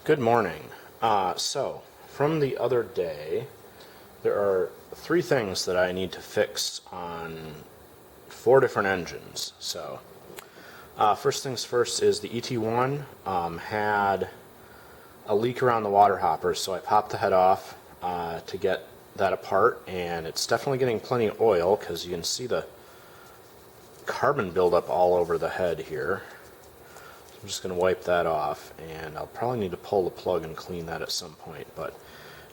Good morning. So, from the other day, there are three things that I need to fix on four different engines. So, first things first is the ET1 had a leak around the water hopper, so I popped the head off to get that apart, and it's definitely getting plenty of oil because you can see the carbon buildup all over the head here. I'm just going to wipe that off, and I'll probably need to pull the plug and clean that at some point, but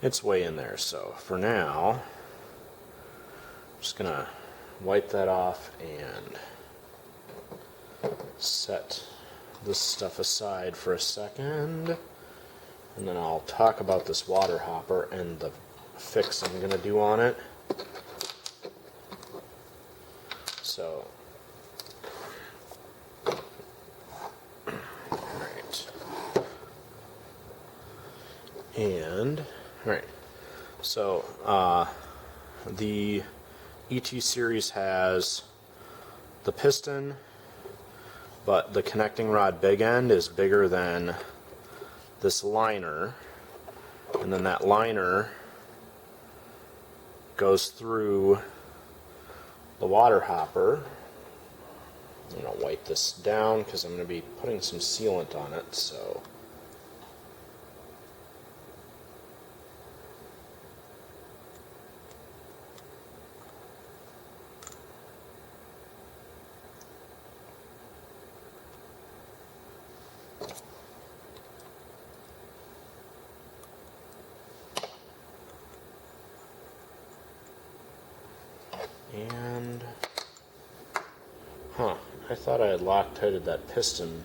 it's way in there. So for now, I'm just going to wipe that off and set this stuff aside for a second, and then I'll talk about this water hopper and the fix I'm going to do on it. So the ET series has the piston, but the connecting rod big end is bigger than this liner, and then that liner goes through the water hopper. I'm going to wipe this down because I'm going to be putting some sealant on it, so I thought I had Loctited that piston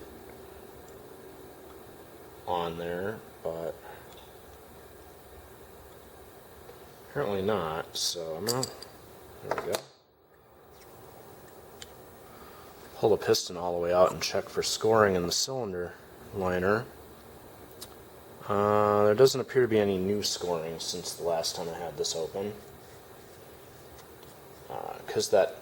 on there, but apparently not, so I'm gonna, there we go, pull the piston all the way out and check for scoring in the cylinder liner. There doesn't appear to be any new scoring since the last time I had this open, because that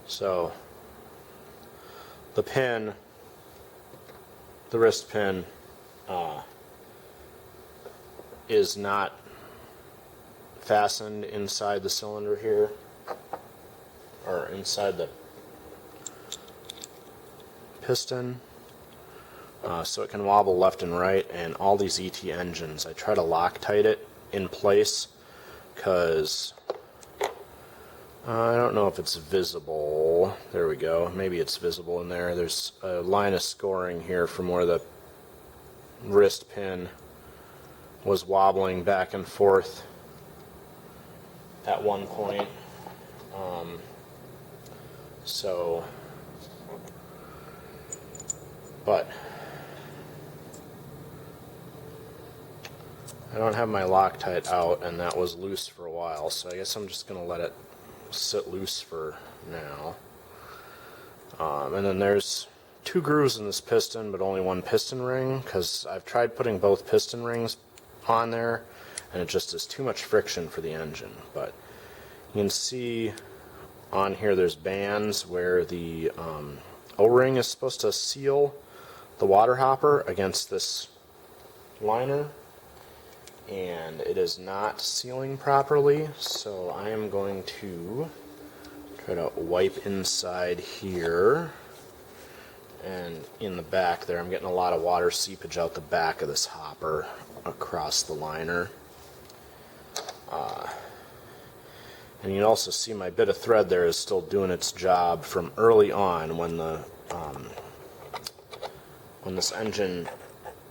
so the pin, the wrist pin, is not fastened inside the cylinder here, or inside the piston, so it can wobble left and right. And all these ET engines, I try to Loctite it in place because I don't know if it's visible. There we go. Maybe it's visible in there. There's a line of scoring here from where the wrist pin was wobbling back and forth at one point. But I don't have my Loctite out, and that was loose for a while, so I guess I'm just going to let it sit loose for now. And then there's two grooves in this piston, but only one piston ring, because I've tried putting both piston rings on there, and it just is too much friction for the engine. But you can see on here there's bands where the O-ring is supposed to seal the water hopper against this liner, and it is not sealing properly, so I am going to try to wipe inside here and in the back there. I'm getting a lot of water seepage out the back of this hopper across the liner. And you can also see my bit of thread there is still doing its job from early on when this engine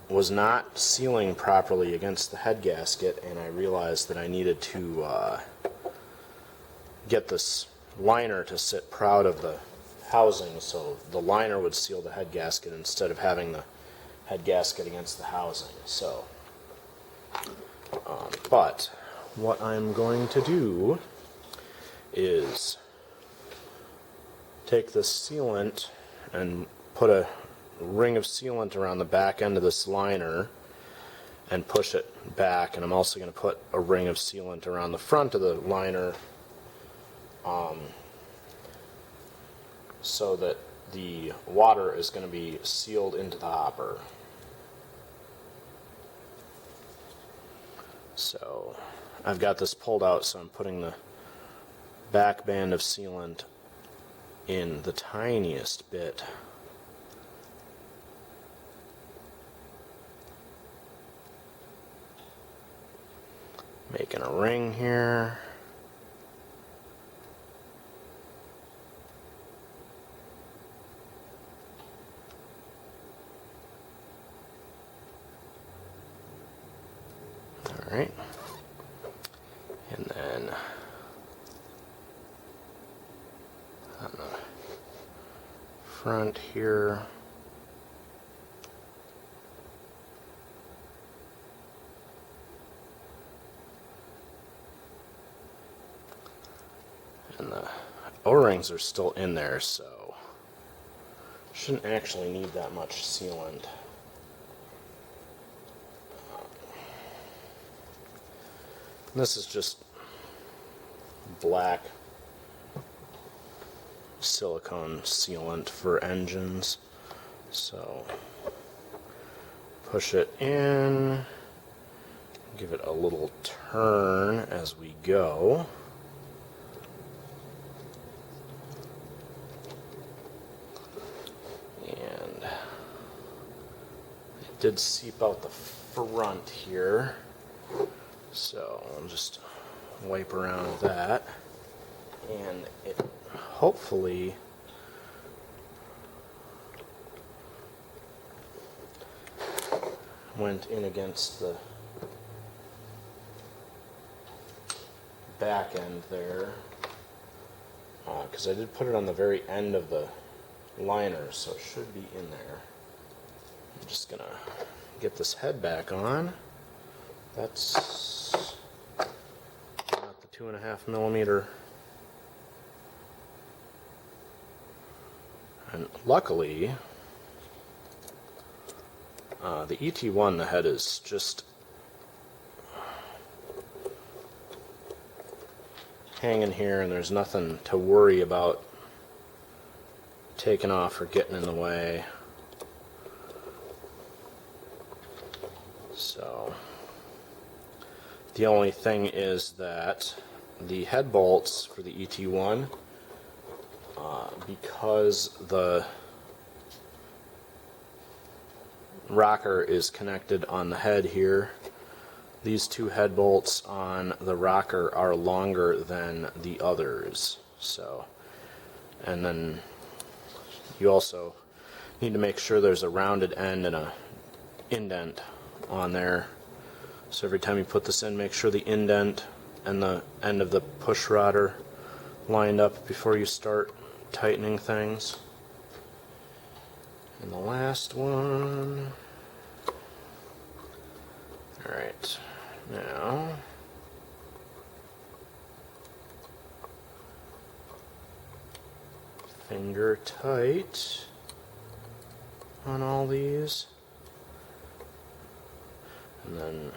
was not sealing properly against the head gasket, and I realized that I needed to get this liner to sit proud of the housing, so the liner would seal the head gasket instead of having the head gasket against the housing. So, but what I'm going to do is take this sealant and put a ring of sealant around the back end of this liner, and push it back. And I'm also going to put a ring of sealant around the front of the liner so that the water is going to be sealed into the hopper. So I've got this pulled out, so I'm putting the back band of sealant in the tiniest bit. Making a ring here. Alright. And then on the front here, and the O-rings are still in there, so shouldn't actually need that much sealant. This is just black silicone sealant for engines. So push it in, give it a little turn as we go. And it did seep out the front here. So I'll just wipe around that, and it hopefully went in against the back end there, because I did put it on the very end of the liner, so it should be in there. I'm just gonna get this head back on. That's not the 2.5mm. And luckily, the ET1, the head is just hanging here, and there's nothing to worry about taking off or getting in the way. So the only thing is that the head bolts for the ET1, because the rocker is connected on the head here, these two head bolts on the rocker are longer than the others. So, and then you also need to make sure there's a rounded end and a indent on there. So every time you put this in, make sure the indent and the end of the push rod are lined up before you start tightening things. And the last one. Alright, now finger tight on all these. And then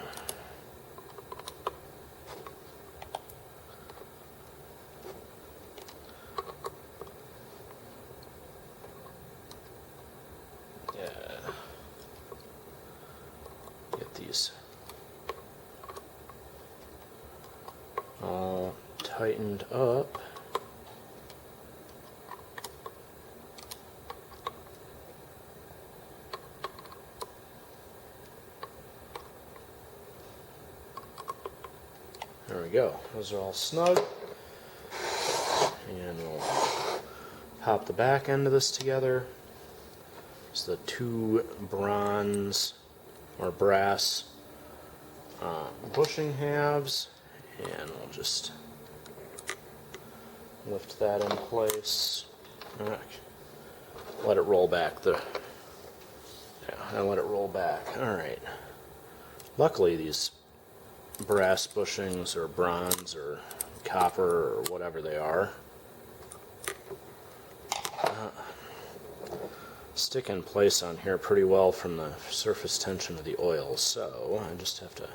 get these all tightened up. There we go. Those are all snug. And we'll pop the back end of this together. It's the two bronze or brass bushing halves, and we'll just lift that in place. Let it roll back. And let it roll back. All right. Luckily, these brass bushings or bronze or copper or whatever they are stick in place on here pretty well from the surface tension of the oil, so I just have to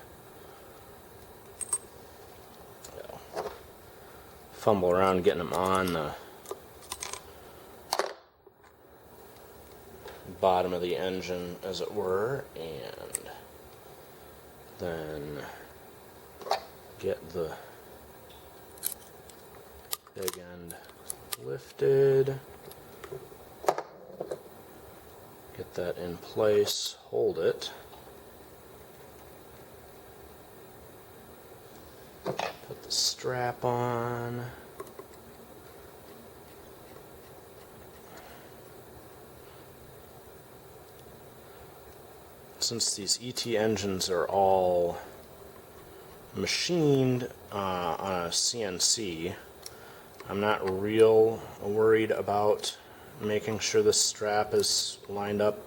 fumble around getting them on the bottom of the engine, as it were, and then get the big end lifted, get that in place, hold it, put the strap on, since these ET engines are all machined on a CNC, I'm not real worried about making sure the strap is lined up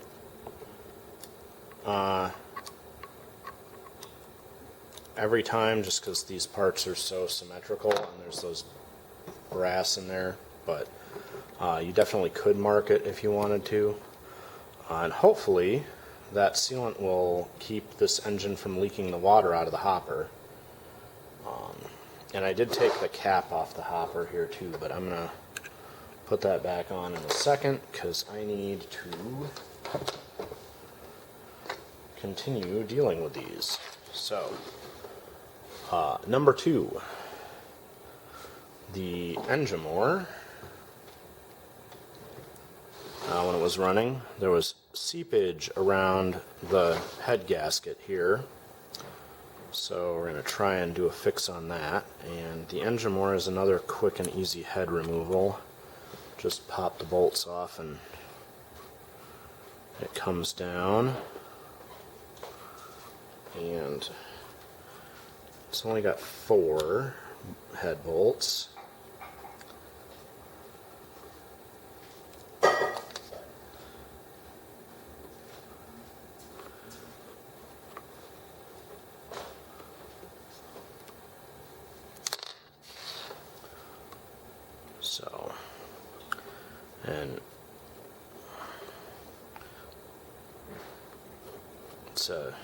every time, just because these parts are so symmetrical and there's those brass in there, but you definitely could mark it if you wanted to, and hopefully that sealant will keep this engine from leaking the water out of the hopper. And I did take the cap off the hopper here too, but I'm going to put that back on in a second because I need to continue dealing with these. So, number 2, the Engemore. When it was running, there was seepage around the head gasket here. So we're going to try and do a fix on that. And the Engemore is another quick and easy head removal. Just pop the bolts off and it comes down. And it's only got 4 head bolts. So, and it's a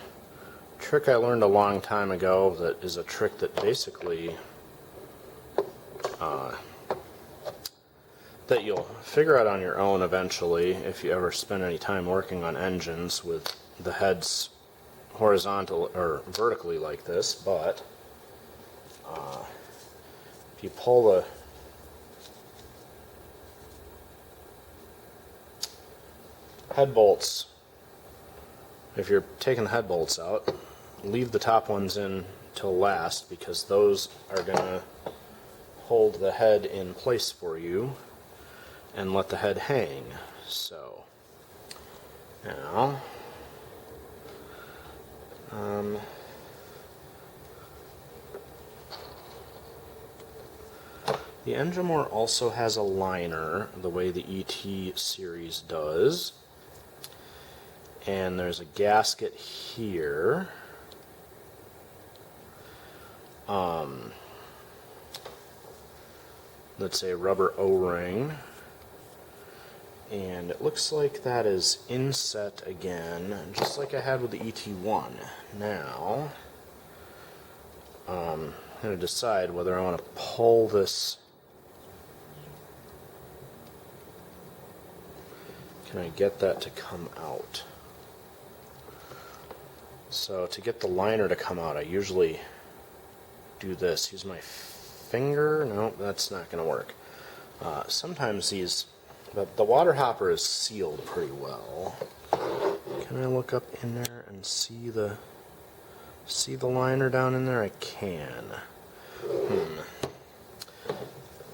trick I learned a long time ago that is a trick that basically that you'll figure out on your own eventually if you ever spend any time working on engines with the heads horizontal or vertically like this, but if you pull the head bolts, if you're taking the head bolts out, leave the top ones in till last because those are going to hold the head in place for you and let the head hang. So now the Engemore also has a liner the way the ET series does, and there's a gasket here. That's a rubber O-ring, and it looks like that is inset again, just like I had with the ET1. Now, I'm going to decide whether I want to pull this. Can I get that to come out? So to get the liner to come out, I usually do this. Use my finger. No, that's not going to work. Sometimes these, the water hopper is sealed pretty well. Can I look up in there and see the liner down in there? I can.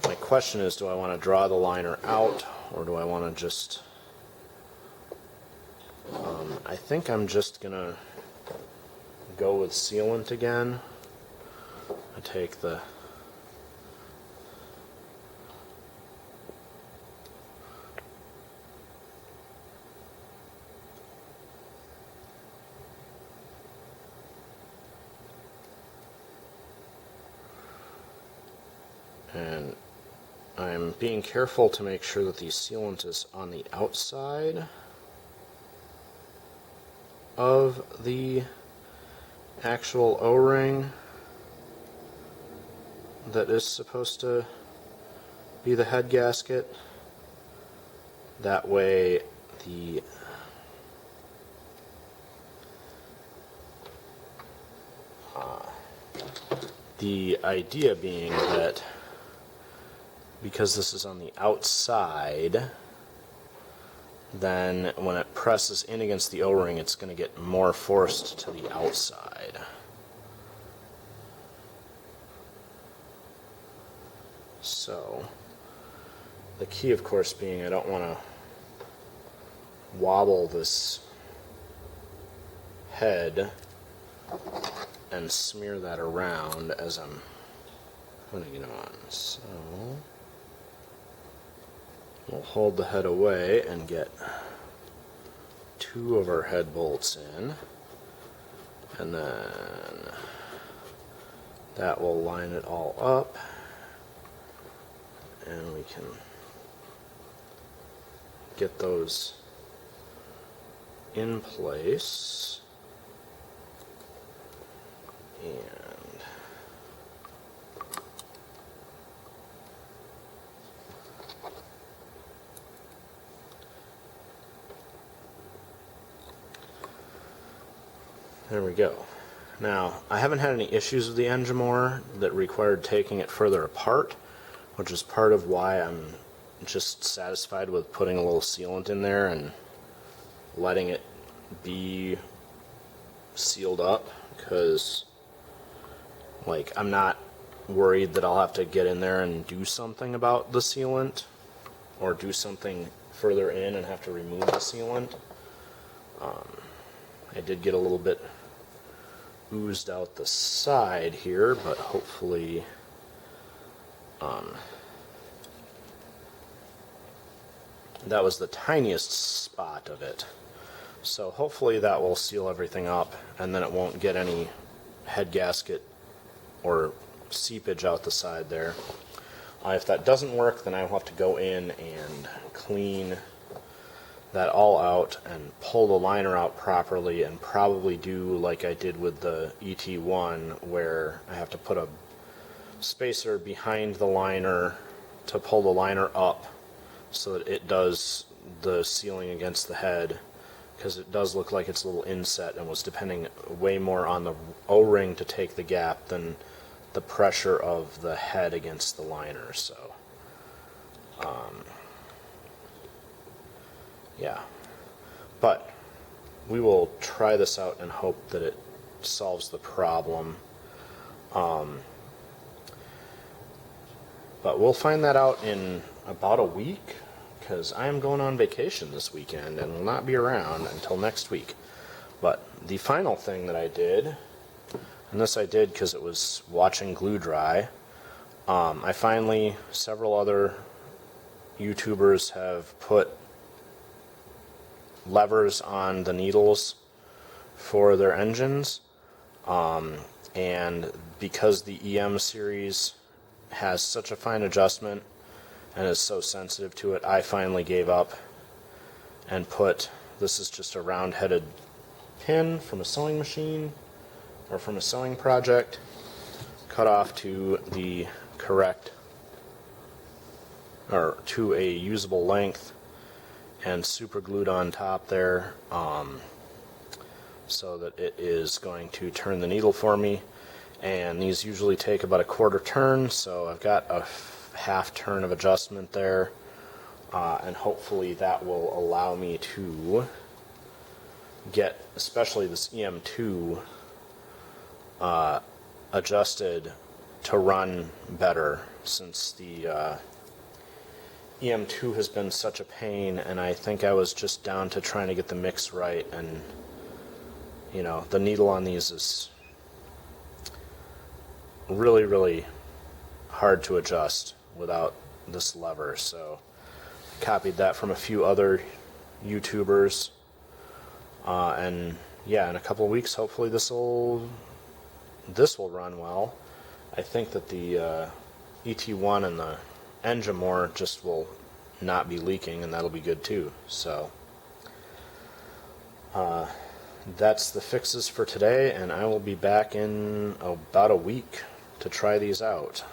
My question is, do I want to draw the liner out, or do I want to just... I think I'm just going to go with sealant again. I take the I'm being careful to make sure that the sealant is on the outside. of the actual O-ring that is supposed to be the head gasket. That way the idea being that because this is on the outside, then when it presses in against the O-ring, it's going to get more forced to the outside. So the key, of course, being I don't want to wobble this head and smear that around as I'm putting it on. So we'll hold the head away and get 2 of our head bolts in, and then that will line it all up, and we can get those in place. And there we go. Now, I haven't had any issues with the Engemore that required taking it further apart, which is part of why I'm just satisfied with putting a little sealant in there and letting it be sealed up, because like I'm not worried that I'll have to get in there and do something about the sealant or do something further in and have to remove the sealant. I did get a little bit oozed out the side here, but hopefully that was the tiniest spot of it. So hopefully that will seal everything up, and then it won't get any head gasket or seepage out the side there. If that doesn't work, then I'll have to go in and clean that all out and pull the liner out properly, and probably do like I did with the ET1, where I have to put a spacer behind the liner to pull the liner up so that it does the sealing against the head, because it does look like it's a little inset and was depending way more on the O-ring to take the gap than the pressure of the head against the liner. So yeah, but we will try this out and hope that it solves the problem. But we'll find that out in about a week, because I am going on vacation this weekend and will not be around until next week. But the final thing that I did, and this I did because it was watching glue dry, I finally, several other YouTubers have put levers on the needles for their engines, and because the EM series has such a fine adjustment and is so sensitive to it, I finally gave up and put, this is just a round-headed pin from a sewing machine or from a sewing project, cut off to the correct, or to a usable length, and super glued on top there, so that it is going to turn the needle for me. And these usually take about a quarter turn, so I've got a half turn of adjustment there, and hopefully that will allow me to get, especially this EM2, adjusted to run better, since the EM2 has been such a pain, and I think I was just down to trying to get the mix right, and you know, the needle on these is really, really hard to adjust without this lever. So I copied that from a few other YouTubers, and yeah, in a couple of weeks hopefully this will run well. I think that the ET1 and the Enjomor just will not be leaking, and that'll be good too. So that's the fixes for today, and I will be back in about a week to try these out.